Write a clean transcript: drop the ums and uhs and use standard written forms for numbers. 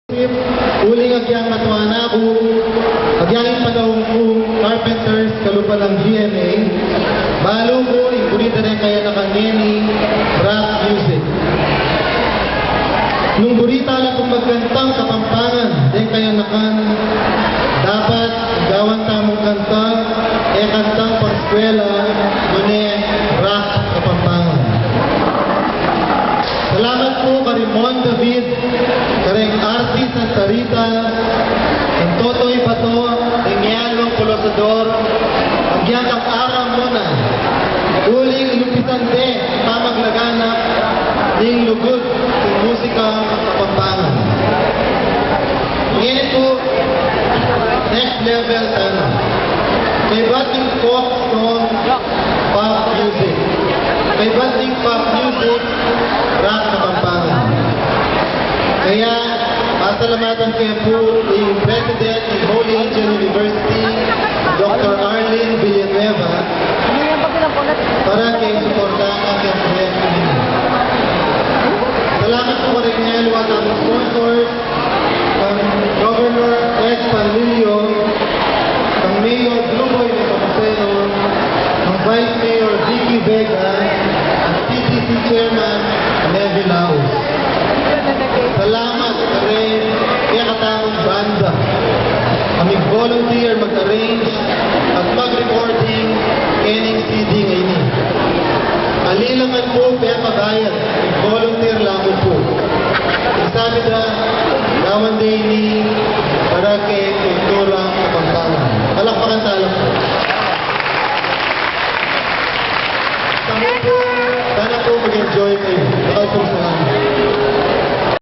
Uling agyang matuana ko, agyangin panahon ko, Carpenters, kalupa ng GMA, balo ko, ipunita rin kaya nakangeni, rock music. Nung burita lang kung magkantang kapampangan, din kaya nakan, dapat gawan tamong kanta, kantang pangskwela, gune, rock kapampangan. Salamat po kay Mon David, kareng artist ng Tarita, ang Totoy Bato, ng Yalong Colosador, ang Yatang Aram Muna, uling inupisan de, pamaglaganap, ng lugod, ng musika, kapampangan. Ngayon po, next level sana. May bating folk song, pop music. May bating pop music, rock kapampangan. Kaya, pasalamatan kayo po yung President ng Holy Angel University, Dr. Arlene Villanueva, para kayo suportahan ang kayong proyekto ninyo. Salamat po rin ngayon at ang sponsors, ang Governor Ed Panlilio, ang Mayor Bluboy de Tomaseno, ang Vice Mayor Vicky Vega, ang CTC Chairman Nevi Laos. Salamat rin kaya katawang banda. Aming volunteer mag-arrange